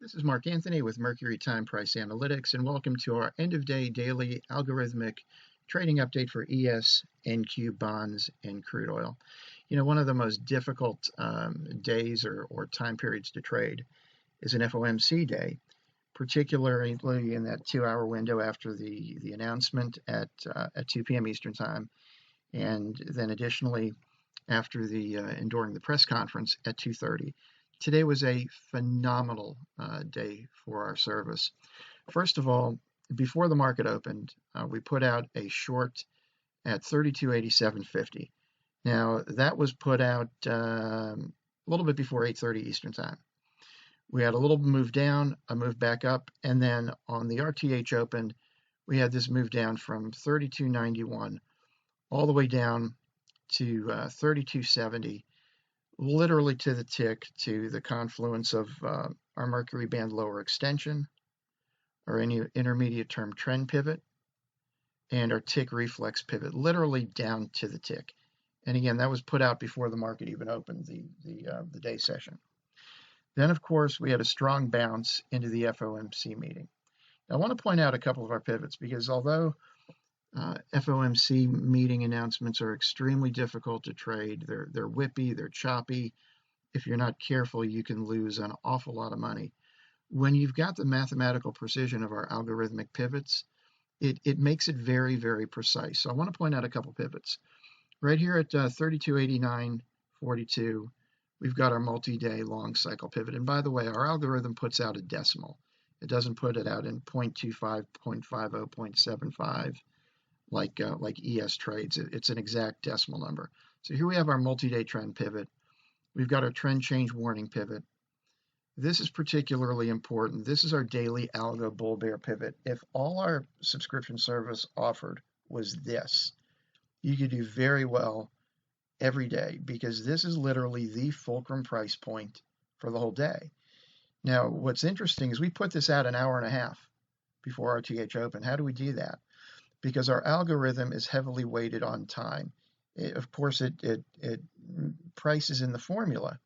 This is Mark Anthony with Mercury Time Price Analytics, and welcome to our end-of-day daily algorithmic trading update for ES, NQ bonds, and crude oil. One of the most difficult days or time periods to trade is an FOMC day, particularly in that 2-hour window after the announcement at 2 p.m. Eastern Time, and then additionally after and during the press conference at 2:30. Today was a phenomenal day for our service. First of all, before the market opened, we put out a short at 32.8750. Now, that was put out a little bit before 8:30 Eastern Time. We had a little move down, a move back up, and then on the RTH open, we had this move down from 32.91 all the way down to 32.70. Literally to the tick, to the confluence of our Mercury band lower extension, our intermediate term trend pivot, and our tick reflex pivot, literally down to the tick. And again, that was put out before the market even opened the day session. Then, of course, we had a strong bounce into the FOMC meeting. Now, I want to point out a couple of our pivots because although FOMC meeting announcements are extremely difficult to trade. They're whippy, they're choppy. If you're not careful, you can lose an awful lot of money. When you've got the mathematical precision of our algorithmic pivots, it makes it very, very precise. So I want to point out a couple pivots. Right here at 32.8942, we've got our multi-day long cycle pivot. And by the way, our algorithm puts out a decimal. It doesn't put it out in 0.25, 0.50, 0.75. Like ES trades. It's an exact decimal number. So here we have our multi-day trend pivot. We've got our trend change warning pivot. This is particularly important. This is our daily algo bull bear pivot. If all our subscription service offered was this, you could do very well every day because this is literally the fulcrum price point for the whole day. Now, what's interesting is we put this out an hour and a half before RTH open. How do we do that? Because our algorithm is heavily weighted on time. Of course, it prices in the formula,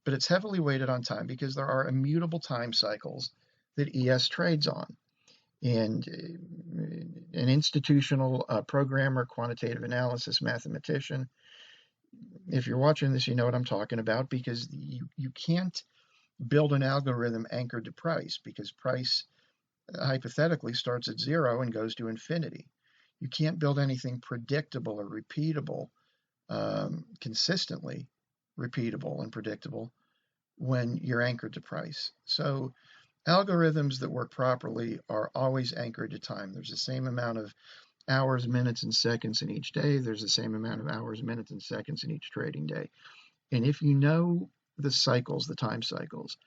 but it's heavily weighted on time because there are immutable time cycles that ES trades on. And an institutional programmer, quantitative analysis mathematician, if you're watching this, you know what I'm talking about because you can't build an algorithm anchored to price because price hypothetically starts at 0 and goes to infinity. You can't build anything predictable or repeatable, consistently repeatable and predictable when you're anchored to price. So algorithms that work properly are always anchored to time. There's the same amount of hours, minutes, and seconds in each day. There's the same amount of hours, minutes, and seconds in each trading day. And if you know the cycles, the time cycles,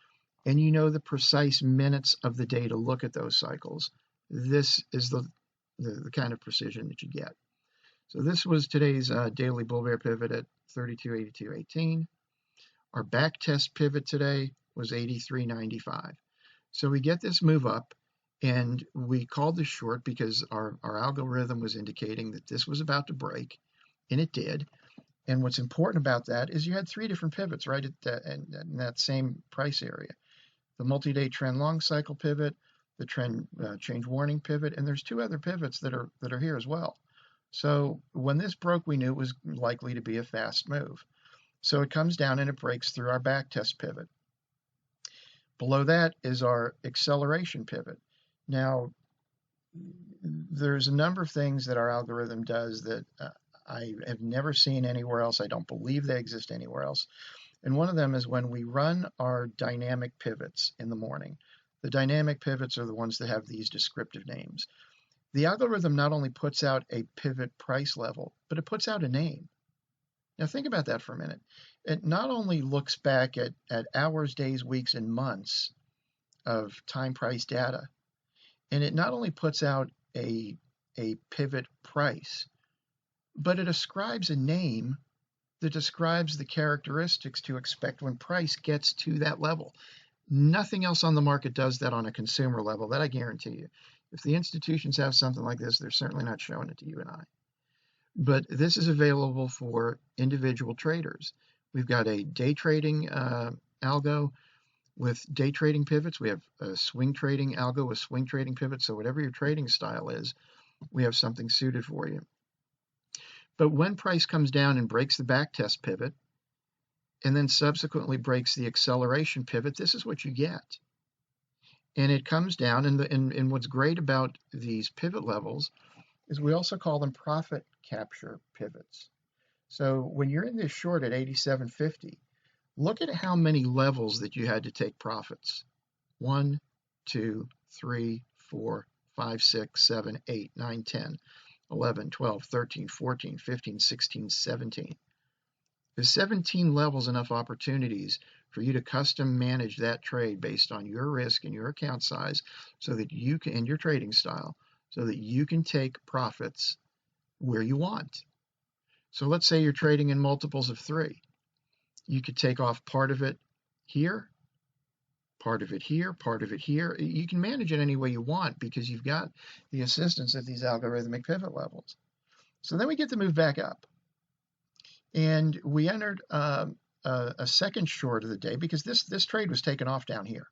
and you know the precise minutes of the day to look at those cycles, this is the kind of precision that you get. So this was today's daily bull bear pivot at 32.8218. Our back test pivot today was 83.95. So we get this move up, and we called this short because our algorithm was indicating that this was about to break, and it did. And what's important about that is you had 3 different pivots right at in that same price area. The multi-day trend long cycle pivot, the trend change warning pivot, and there's 2 other pivots that are here as well. So when this broke, we knew it was likely to be a fast move. So it comes down and it breaks through our back test pivot. Below that is our acceleration pivot. Now, there's a number of things that our algorithm does that I have never seen anywhere else. I don't believe they exist anywhere else. And one of them is when we run our dynamic pivots in the morning. The dynamic pivots are the ones that have these descriptive names. The algorithm not only puts out a pivot price level, but it puts out a name. Now think about that for a minute. It not only looks back at hours, days, weeks, and months of time price data, and it not only puts out a pivot price, but it ascribes a name that describes the characteristics to expect when price gets to that level. Nothing else on the market does that on a consumer level, that I guarantee you. If the institutions have something like this, they're certainly not showing it to you and I. But this is available for individual traders. We've got a day trading algo. With day trading pivots, we have a swing trading algo with swing trading pivots. So whatever your trading style is, we have something suited for you. But when price comes down and breaks the backtest pivot, and then subsequently breaks the acceleration pivot, this is what you get. And it comes down, and what's great about these pivot levels is we also call them profit capture pivots. So when you're in this short at 87.50, look at how many levels that you had to take profits. 1, 2, 3, 4, 5, 6, 7, 8, 9, 10, 11, 12, 13, 14, 15, 16, 17. There's 17 levels, enough opportunities for you to custom manage that trade based on your risk and your account size so that you can, and your trading style, so that you can take profits where you want. So let's say you're trading in multiples of 3. You could take off part of it here, part of it here, part of it here. You can manage it any way you want because you've got the assistance of these algorithmic pivot levels. So then we get to move back up. And we entered a second short of the day because this trade was taken off down here.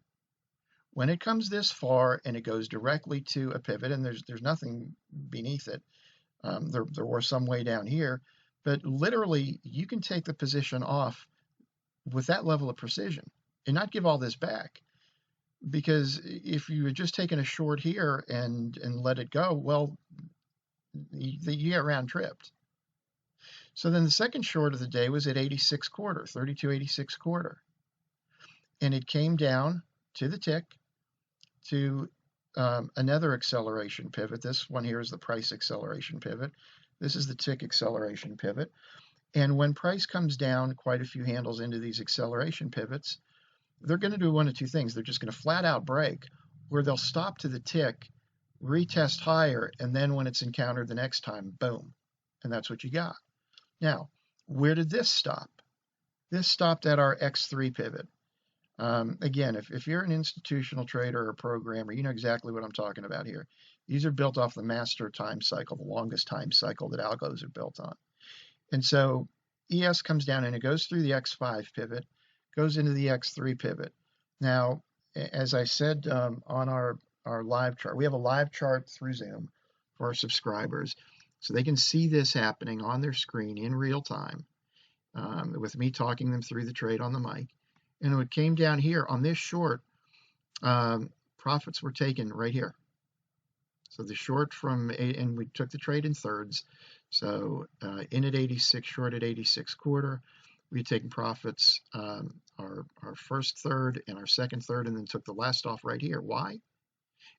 When it comes this far and it goes directly to a pivot, and there's nothing beneath it, there was some way down here, but literally you can take the position off with that level of precision and not give all this back. Because if you had just taken a short here and let it go, well, you get round tripped. So then the second short of the day was at 86.25, 32.86.25. And it came down to the tick to another acceleration pivot. This one here is the price acceleration pivot. This is the tick acceleration pivot. And when price comes down quite a few handles into these acceleration pivots, they're going to do one of two things. They're just going to flat out break, where they'll stop to the tick, retest higher, and then when it's encountered the next time, boom. And that's what you got. Now, where did this stop? This stopped at our X3 pivot. Again, if you're an institutional trader or programmer, you know exactly what I'm talking about here. These are built off the master time cycle, the longest time cycle that algos are built on. And so ES comes down and it goes through the X5 pivot, goes into the X3 pivot. Now, as I said on our live chart, we have a live chart through Zoom for our subscribers, so they can see this happening on their screen in real time with me talking them through the trade on the mic. And when it came down here on this short, profits were taken right here. So the short and we took the trade in thirds. So in at 86, short at 86.25. We had taken profits our first third and our second third, and then took the last off right here. Why?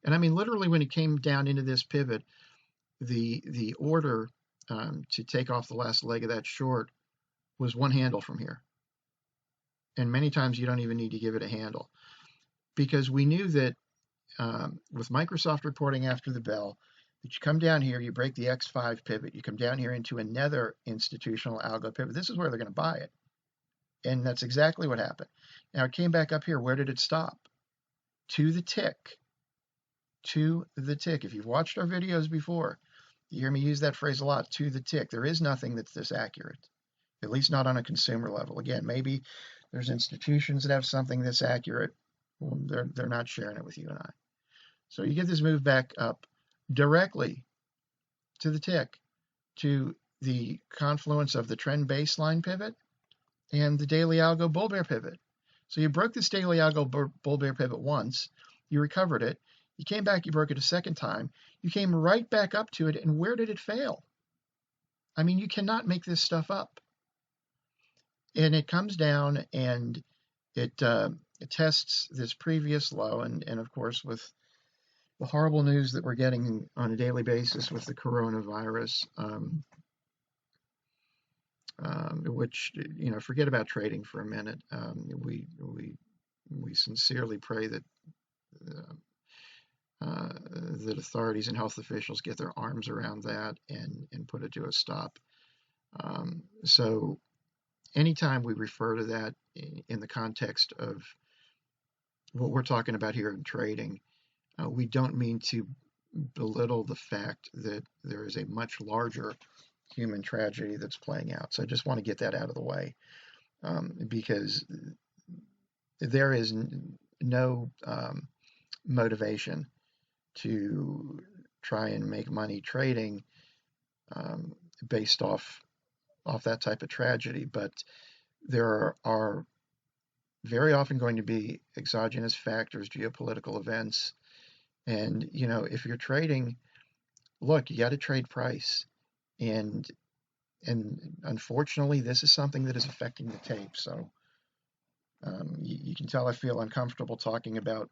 And I mean, literally, when it came down into this pivot, the order to take off the last leg of that short was one handle from here. And many times you don't even need to give it a handle, because we knew that with Microsoft reporting after the bell, that you come down here, you break the X5 pivot, you come down here into another institutional algo pivot. This is where they're going to buy it. And that's exactly what happened. Now it came back up here. Where did it stop? To the tick. To the tick. If you've watched our videos before, you hear me use that phrase a lot, to the tick. There is nothing that's this accurate, at least not on a consumer level. Again, maybe there's institutions that have something this accurate. Well, they're not sharing it with you and I. So you get this move back up directly to the tick, to the confluence of the trend baseline pivot and the daily algo bull bear pivot. So you broke this daily algo bull bear pivot once, you recovered it, you came back, you broke it a second time, you came right back up to it, and where did it fail? I mean, you cannot make this stuff up. And it comes down and it tests this previous low, and of course with the horrible news that we're getting on a daily basis with the coronavirus, which, you know, forget about trading for a minute. We sincerely pray that that authorities and health officials get their arms around that and put it to a stop. So anytime we refer to that in the context of what we're talking about here in trading, we don't mean to belittle the fact that there is a much larger human tragedy that's playing out. So I just want to get that out of the way, because there is no motivation to try and make money trading um, based off that type of tragedy. But there are very often going to be exogenous factors, geopolitical events, and if you're trading, look, you got to trade price, and unfortunately, this is something that is affecting the tape. So you can tell I feel uncomfortable talking about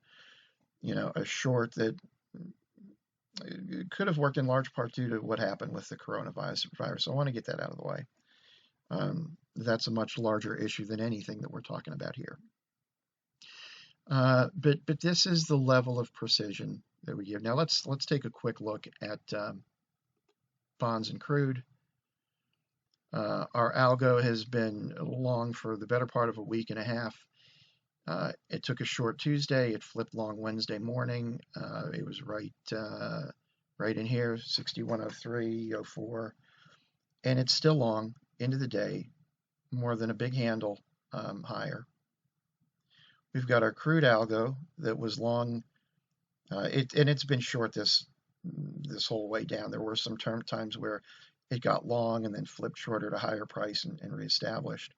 a short that could have worked in large part due to what happened with the coronavirus. So I want to get that out of the way. That's a much larger issue than anything that we're talking about here. But this is the level of precision that we give. Now let's take a quick look at bonds and crude. Our algo has been long for the better part of a week and a half. It took a short Tuesday. It flipped long Wednesday morning. It was right in here, 6103.04, and it's still long into the day, more than a big handle higher. We've got our crude algo that was long, and it's been short this whole way down. There were some times where it got long and then flipped shorter to higher price and reestablished.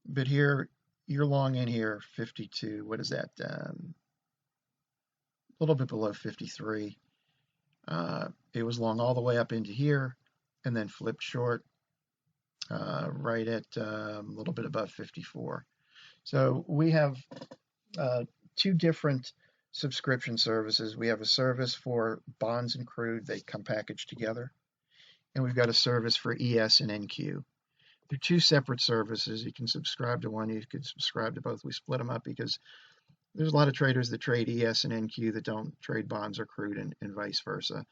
But here, you're long in here, 52. What is that? A little bit below 53. It was long all the way up into here and then flipped short right at a little bit above 54. So we have two different subscription services. We have a service for bonds and crude. They come packaged together. And we've got a service for ES and NQ. They're two separate services. You can subscribe to one, you can subscribe to both. We split them up because there's a lot of traders that trade ES and NQ that don't trade bonds or crude, and vice versa.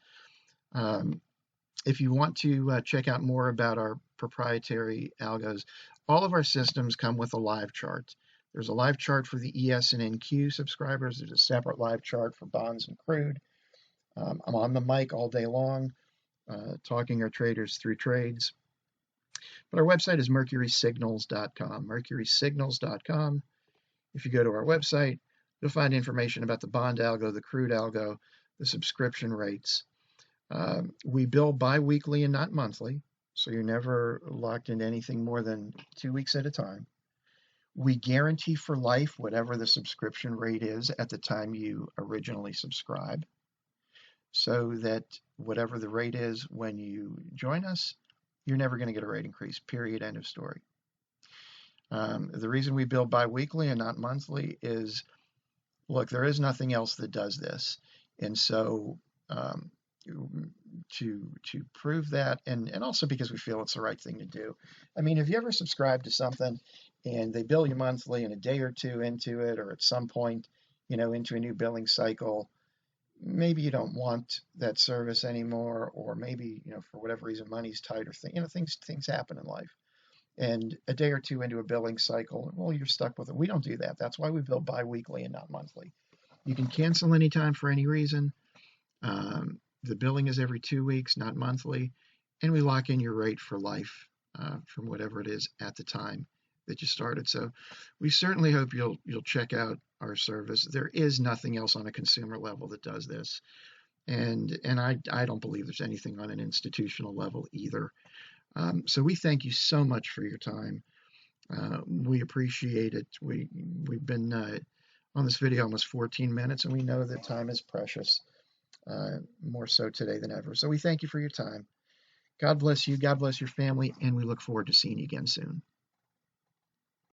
If you want to check out more about our proprietary algos, all of our systems come with a live chart. There's a live chart for the ES and NQ subscribers. There's a separate live chart for bonds and crude. I'm on the mic all day long, talking our traders through trades. But our website is mercurysignals.com. Mercurysignals.com. If you go to our website, you'll find information about the bond algo, the crude algo, the subscription rates. We bill bi-weekly and not monthly, so you're never locked into anything more than 2 weeks at a time. We guarantee for life whatever the subscription rate is at the time you originally subscribe, so that whatever the rate is when you join us, you're never going to get a rate increase, period, end of story. The reason we bill bi-weekly and not monthly is, look, there is nothing else that does this. And so to prove that, and also because we feel it's the right thing to do. I mean, have you ever subscribed to something and they bill you monthly, and a day or two into it, or at some point, into a new billing cycle, maybe you don't want that service anymore, or maybe, for whatever reason, money's tight, or things happen in life. And a day or two into a billing cycle, well, you're stuck with it. We don't do that. That's why we bill bi-weekly and not monthly. You can cancel anytime for any reason. The billing is every 2 weeks, not monthly, and we lock in your rate for life from whatever it is at the time that you started. So we certainly hope you'll check out our service. There is nothing else on a consumer level that does this, and I don't believe there's anything on an institutional level either. So we thank you so much for your time. We appreciate it. We've been on this video almost 14 minutes, and we know that time is precious, more so today than ever. So we thank you for your time. God bless you. God bless your family, and we look forward to seeing you again soon.